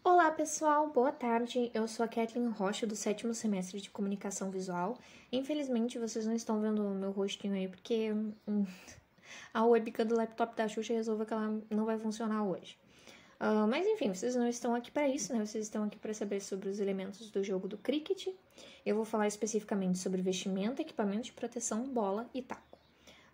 Olá pessoal, boa tarde. Eu sou a Kathleen Rocha do 7º semestre de Comunicação Visual. Infelizmente vocês não estão vendo o meu rostinho aí porque a webcam do laptop da Xuxa resolveu que ela não vai funcionar hoje. Mas enfim, vocês não estão aqui para isso, né? Vocês estão aqui para saber sobre os elementos do jogo do cricket. Eu vou falar especificamente sobre vestimenta, equipamento de proteção, bola e taco.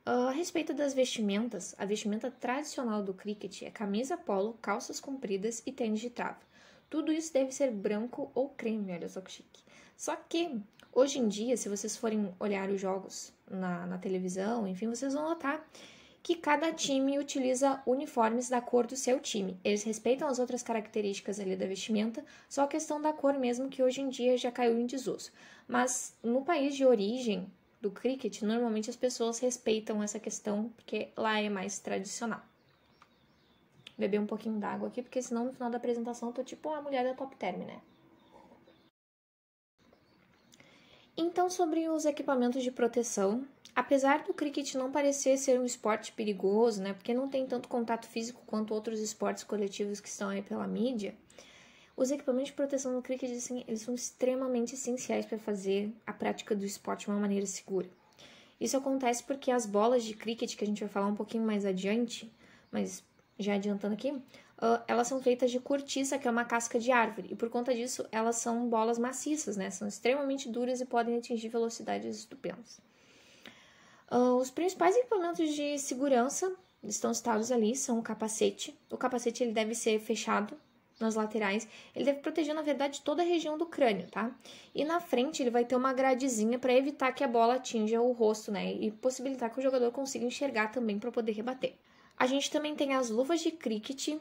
A respeito das vestimentas, a vestimenta tradicional do cricket é camisa polo, calças compridas e tênis de trava. Tudo isso deve ser branco ou creme, olha só que chique. Só que, hoje em dia, se vocês forem olhar os jogos na televisão, enfim, vocês vão notar que cada time utiliza uniformes da cor do seu time. Eles respeitam as outras características ali da vestimenta, só a questão da cor mesmo que hoje em dia já caiu em desuso. Mas no país de origem do cricket, normalmente as pessoas respeitam essa questão porque lá é mais tradicional. Beber um pouquinho d'água aqui, porque senão no final da apresentação eu tô tipo a mulher da Top Term, né? Então, sobre os equipamentos de proteção, apesar do cricket não parecer ser um esporte perigoso, né, porque não tem tanto contato físico quanto outros esportes coletivos que estão aí pela mídia, os equipamentos de proteção no cricket, assim, eles são extremamente essenciais para fazer a prática do esporte de uma maneira segura. Isso acontece porque as bolas de cricket, que a gente vai falar um pouquinho mais adiante, mas já adiantando aqui, elas são feitas de cortiça, que é uma casca de árvore, e por conta disso elas são bolas maciças, né? São extremamente duras e podem atingir velocidades estupendas. Os principais equipamentos de segurança estão citados ali, são o capacete. O capacete ele deve ser fechado nas laterais, ele deve proteger, na verdade, toda a região do crânio, tá? E na frente ele vai ter uma gradezinha para evitar que a bola atinja o rosto, né? E possibilitar que o jogador consiga enxergar também para poder rebater. A gente também tem as luvas de cricket,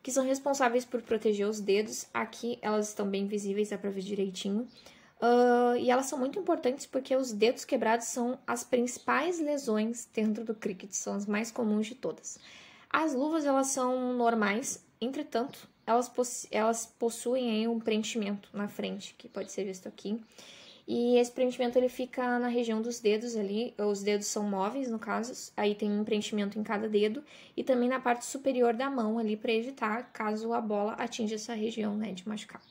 que são responsáveis por proteger os dedos. Aqui elas estão bem visíveis, dá pra ver direitinho. E elas são muito importantes porque os dedos quebrados são as principais lesões dentro do cricket, são as mais comuns de todas. As luvas, elas são normais, entretanto, elas possuem aí um preenchimento na frente, que pode ser visto aqui. E esse preenchimento ele fica na região dos dedos ali, os dedos são móveis no caso, aí tem um preenchimento em cada dedo e também na parte superior da mão ali para evitar caso a bola atinja essa região, né, de machucar.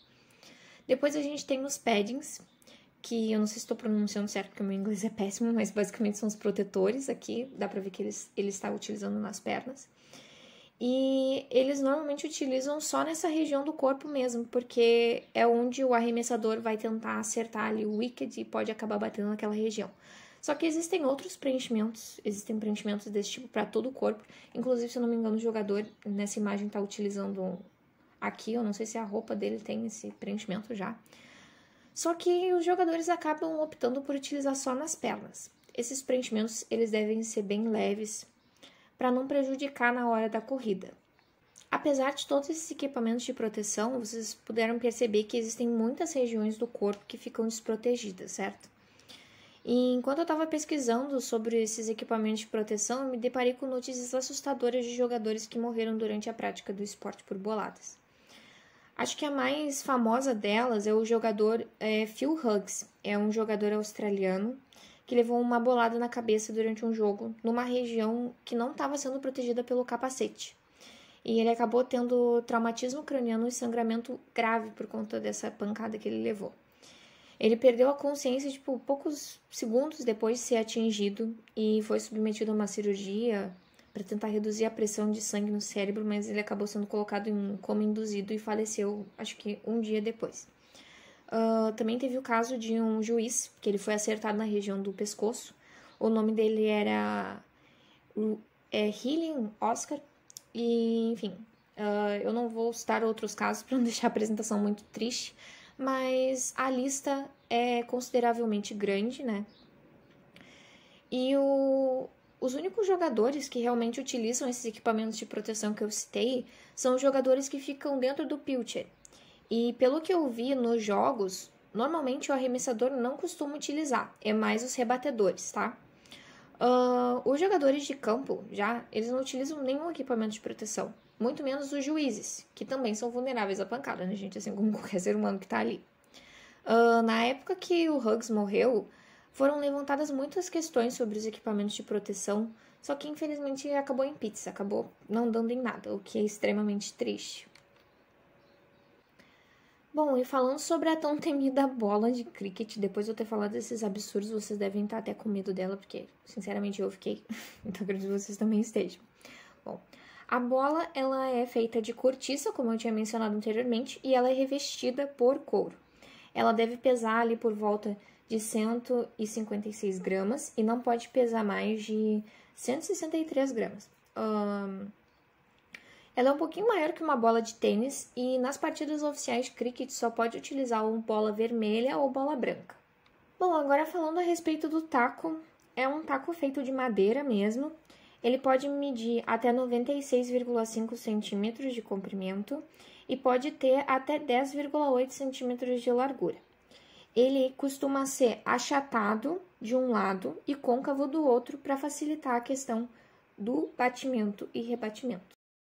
Depois a gente tem os paddings, que eu não sei se estou pronunciando certo porque o meu inglês é péssimo, mas basicamente são os protetores aqui, dá para ver que ele está utilizando nas pernas. E eles normalmente utilizam só nessa região do corpo mesmo, porque é onde o arremessador vai tentar acertar ali o wicket e pode acabar batendo naquela região. Só que existem outros preenchimentos, existem preenchimentos desse tipo para todo o corpo. Inclusive, se eu não me engano, o jogador nessa imagem está utilizando aqui, eu não sei se a roupa dele tem esse preenchimento já. Só que os jogadores acabam optando por utilizar só nas pernas. Esses preenchimentos, eles devem ser bem leves, para não prejudicar na hora da corrida. Apesar de todos esses equipamentos de proteção, vocês puderam perceber que existem muitas regiões do corpo que ficam desprotegidas, certo? E enquanto eu estava pesquisando sobre esses equipamentos de proteção, eu me deparei com notícias assustadoras de jogadores que morreram durante a prática do esporte por boladas. Acho que a mais famosa delas é o jogador Phil Hughes, é um jogador australiano que levou uma bolada na cabeça durante um jogo, numa região que não estava sendo protegida pelo capacete. E ele acabou tendo traumatismo craniano e sangramento grave por conta dessa pancada que ele levou. Ele perdeu a consciência, poucos segundos depois de ser atingido e foi submetido a uma cirurgia para tentar reduzir a pressão de sangue no cérebro, mas ele acabou sendo colocado em coma induzido e faleceu, acho que um dia depois. Também teve o caso de um juiz, que ele foi acertado na região do pescoço. O nome dele era Hillian Oscar. E, enfim, eu não vou citar outros casos para não deixar a apresentação muito triste, mas a lista é consideravelmente grande, né? E os únicos jogadores que realmente utilizam esses equipamentos de proteção que eu citei são os jogadores que ficam dentro do pitcher. E pelo que eu vi nos jogos, normalmente o arremessador não costuma utilizar, é mais os rebatedores, tá? Os jogadores de campo, eles não utilizam nenhum equipamento de proteção, muito menos os juízes, que também são vulneráveis à pancada, né, gente? Assim como qualquer ser humano que tá ali. Na época que o Hughes morreu, foram levantadas muitas questões sobre os equipamentos de proteção, só que infelizmente acabou não dando em nada, o que é extremamente triste. Bom, e falando sobre a tão temida bola de cricket, depois de eu ter falado desses absurdos, vocês devem estar até com medo dela, porque, sinceramente, eu fiquei. Então, acredito que vocês também estejam. Bom, a bola, ela é feita de cortiça, como eu tinha mencionado anteriormente, e ela é revestida por couro. Ela deve pesar ali por volta de 156 gramas e não pode pesar mais de 163 gramas. Ela é um pouquinho maior que uma bola de tênis e nas partidas oficiais de cricket só pode utilizar uma bola vermelha ou bola branca. Bom, agora falando a respeito do taco, é um taco feito de madeira mesmo. Ele pode medir até 96,5 centímetros de comprimento e pode ter até 10,8 centímetros de largura. Ele costuma ser achatado de um lado e côncavo do outro para facilitar a questão do batimento e rebatimento.